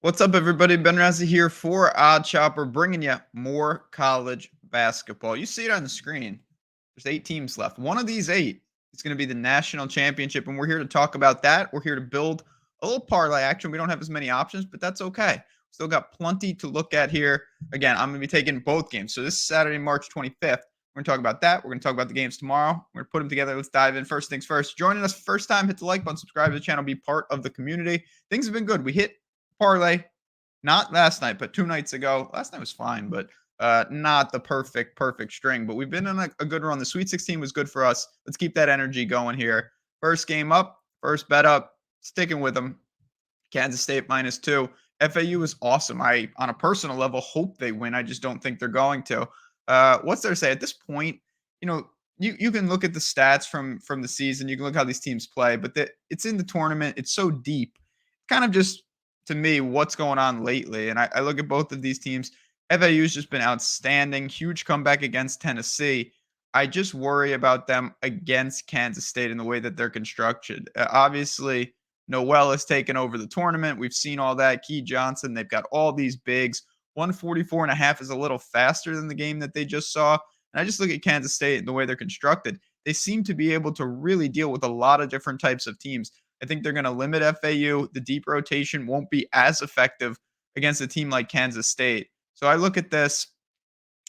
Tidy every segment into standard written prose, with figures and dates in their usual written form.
What's up, everybody? Ben Razzie here for Odd Chopper, bringing you more college basketball. You see it on the screen. There's 8 teams left. One of these 8 is going to be the national championship, and we're here to talk about that. We're here to build a little parlay action. We don't have as many options, but that's okay. Still got plenty to look at here. Again, I'm going to be taking both games. So this is Saturday, March 25th. We're going to talk about that. We're going to talk about the games tomorrow. We're going to put them together. Let's dive in. First things first. Joining us first time, hit the like button, subscribe to the channel, be part of the community. Things have been good. We hit parlay. Not last night, but 2 nights ago. Last night was fine, but not the perfect string. But we've been on a good run. The Sweet 16 was good for us. Let's keep that energy going here. First game up, first bet up, sticking with them. Kansas State -2. FAU is awesome. I, on a personal level, hope they win. I just don't think they're going to. What's there to say? At this point, you can look at the stats from the season. You can look how these teams play, but it's in the tournament. It's so deep. Kind of just, to me, what's going on lately. And I look at both of these teams. FAU's just been outstanding. Huge comeback against Tennessee. I just worry about them against Kansas State in the way that they're constructed. Obviously, Noel has taken over the tournament. We've seen all that. Key Johnson, they've got all these bigs. 144.5 is a little faster than the game that they just saw. And I just look at Kansas State and the way they're constructed. They seem to be able to really deal with a lot of different types of teams. I think they're going to limit FAU. The deep rotation won't be as effective against a team like Kansas State. So I look at this.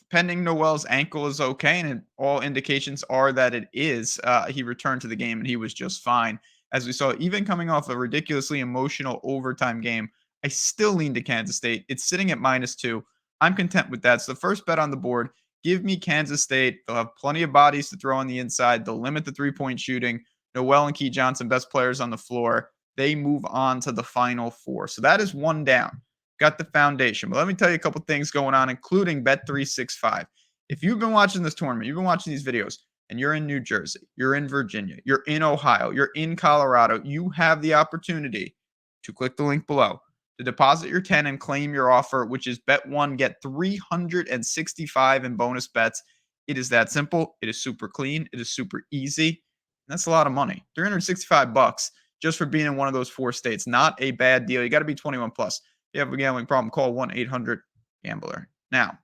Pending Noel's ankle is okay, and all indications are that it is. He returned to the game, and he was just fine. As we saw, even coming off a ridiculously emotional overtime game, I still lean to Kansas State. It's sitting at -2. I'm content with that. So the first bet on the board, give me Kansas State. They'll have plenty of bodies to throw on the inside. They'll limit the three-point shooting. Noel and Key Johnson, best players on the floor. They move on to the Final Four. So that is one down. Got the foundation. But let me tell you a couple things going on, including Bet365. If you've been watching this tournament, you've been watching these videos, and you're in New Jersey, you're in Virginia, you're in Ohio, you're in Colorado, you have the opportunity to click the link below to deposit your 10 and claim your offer, which is bet one, get 365 in bonus bets. It is that simple. It is super clean. It is super easy. That's a lot of money. $365 just for being in one of those 4 states. Not a bad deal. You got to be 21 plus. If you have a gambling problem, call 1-800-GAMBLER. Now,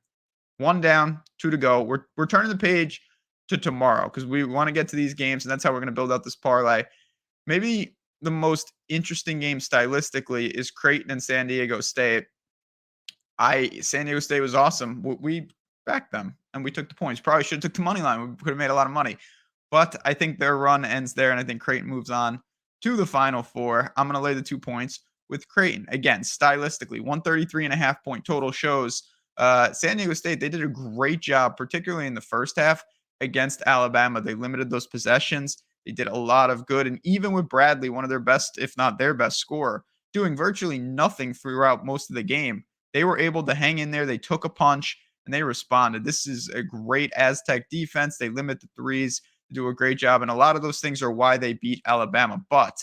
1 down, 2 to go. We're turning the page to tomorrow because we want to get to these games, and that's how we're going to build out this parlay. Maybe the most interesting game stylistically is Creighton and San Diego State. San Diego State was awesome. We backed them, and we took the points. Probably should have took the money line. We could have made a lot of money. But I think their run ends there, and I think Creighton moves on to the Final Four. I'm going to lay the 2 points with Creighton. Again, stylistically, 133.5 point total shows San Diego State, they did a great job, particularly in the first half against Alabama. They limited those possessions. They did a lot of good. And even with Bradley, one of their best, if not their best scorer, doing virtually nothing throughout most of the game, they were able to hang in there. They took a punch and they responded. This is a great Aztec defense. They limit the threes, do a great job. And a lot of those things are why they beat Alabama. But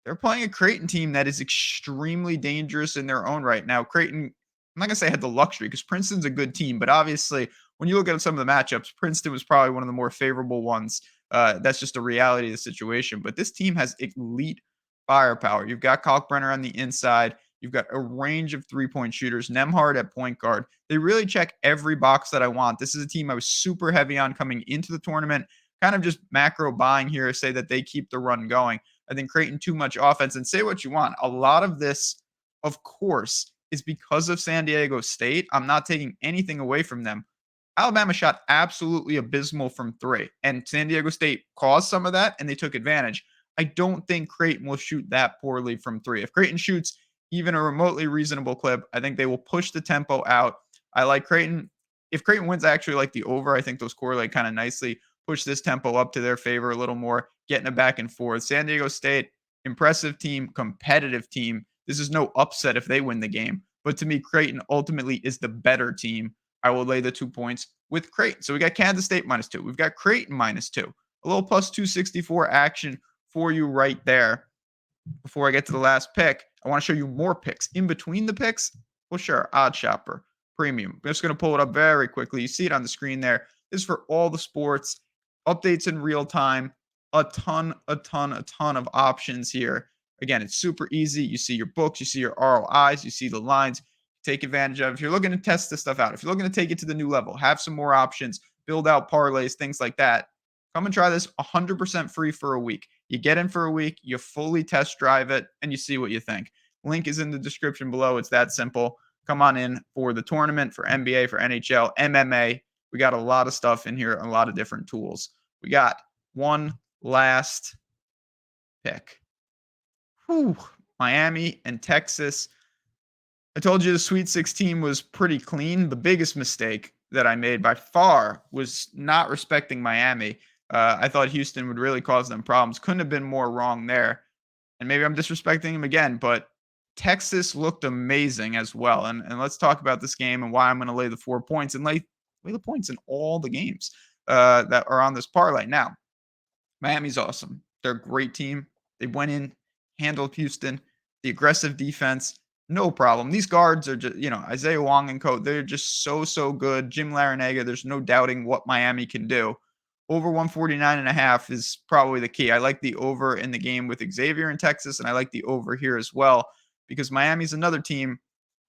they're playing a Creighton team that is extremely dangerous in their own right. Now, Creighton, I'm not going to say had the luxury because Princeton's a good team, but obviously when you look at some of the matchups, Princeton was probably one of the more favorable ones. That's just a reality of the situation. But this team has elite firepower. You've got Kalkbrenner on the inside. You've got a range of three-point shooters. Nembhard at point guard. They really check every box that I want. This is a team I was super heavy on coming into the tournament. Kind of just macro buying here, say that they keep the run going. I think Creighton too much offense. And say what you want. A lot of this, of course, is because of San Diego State. I'm not taking anything away from them. Alabama shot absolutely abysmal from 3, and San Diego State caused some of that, and they took advantage. I don't think Creighton will shoot that poorly from 3. If Creighton shoots even a remotely reasonable clip, I think they will push the tempo out. I like Creighton. If Creighton wins, I actually like the over. I think those correlate kind of nicely. Push this tempo up to their favor a little more, getting it back and forth. San Diego State, impressive team, competitive team. This is no upset if they win the game. But to me, Creighton ultimately is the better team. I will lay the 2 points with Creighton. So we got Kansas State -2. We've got Creighton -2. A little plus 264 action for you right there. Before I get to the last pick, I want to show you more picks. In between the picks, well, sure, Odd Shopper, Premium. I'm just going to pull it up very quickly. You see it on the screen there. This is for all the sports, updates in real time, a ton of options here. Again, it's super easy. You see your books, you see your ROIs, you see the lines. Take advantage of. If you're looking to test this stuff out, if you're looking to take it to the new level, have some more options, build out parlays, things like that, come and try this 100% free for a week. You get in for a week, you fully test drive it, and you see what you think. Link is in the description below. It's that simple. Come on in for the tournament, for NBA, for NHL, MMA. We got a lot of stuff in here, a lot of different tools. We got one last pick. Whew. Miami and Texas. I told you the Sweet 16 was pretty clean. The biggest mistake that I made by far was not respecting Miami. I thought Houston would really cause them problems. Couldn't have been more wrong there. And maybe I'm disrespecting them again, but Texas looked amazing as well. And let's talk about this game and why I'm going to lay the 4 points and lay the points in all the games that are on this parlay. Now, Miami's awesome. They're a great team. They went in, handled Houston, the aggressive defense. No problem. These guards are just, Isaiah Wong and co. They're just so good. Jim Larinaga, there's no doubting what Miami can do. Over 149.5 is probably the key. I like the over in the game with Xavier in Texas, and I like the over here as well because Miami's another team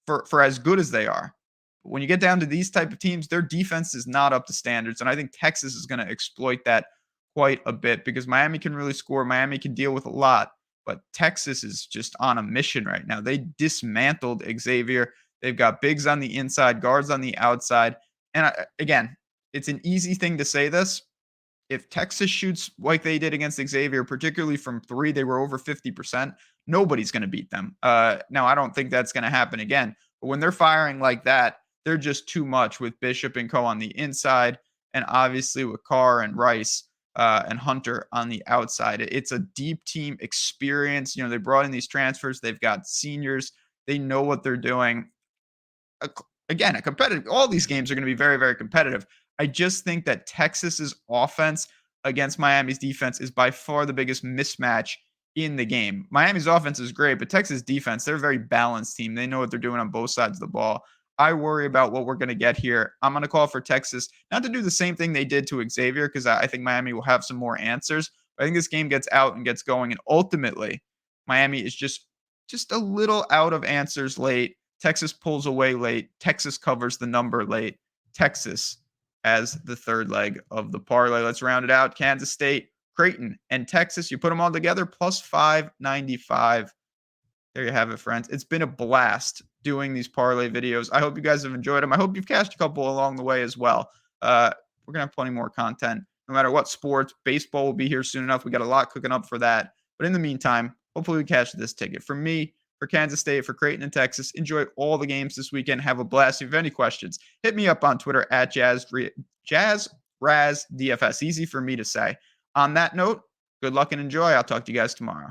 for as good as they are. But when you get down to these type of teams, their defense is not up to standards, and I think Texas is going to exploit that quite a bit because Miami can really score. Miami can deal with a lot. But Texas is just on a mission right now. They dismantled Xavier. They've got bigs on the inside, guards on the outside. And again, it's an easy thing to say this. If Texas shoots like they did against Xavier, particularly from 3, they were over 50%, nobody's going to beat them. Now, I don't think that's going to happen again. But when they're firing like that, they're just too much with Bishop and co on the inside, and obviously with Carr and Rice and Hunter on the outside. It's a deep team experience. They brought in these transfers. They've got seniors. They know what they're doing. Again, a competitive. All these games are going to be very, very competitive. I just think that Texas's offense against Miami's defense is by far the biggest mismatch in the game. Miami's offense is great, but Texas defense, they're a very balanced team. They know what they're doing on both sides of the ball. I worry about what we're going to get here. I'm going to call for Texas not to do the same thing they did to Xavier because I think Miami will have some more answers. But I think this game gets out and gets going, and ultimately, Miami is just a little out of answers late. Texas pulls away late. Texas covers the number late. Texas as the third leg of the parlay. Let's round it out. Kansas State, Creighton, and Texas. You put them all together, plus 595. There you have it, friends. It's been a blast doing these parlay videos. I hope you guys have enjoyed them. I hope you've cashed a couple along the way as well. We're going to have plenty more content, no matter what sports. Baseball will be here soon enough. We got a lot cooking up for that. But in the meantime, hopefully we cash this ticket. For me, for Kansas State, for Creighton and Texas, enjoy all the games this weekend. Have a blast. If you have any questions, hit me up on Twitter at JazzRazDFS. Easy for me to say. On that note, good luck and enjoy. I'll talk to you guys tomorrow.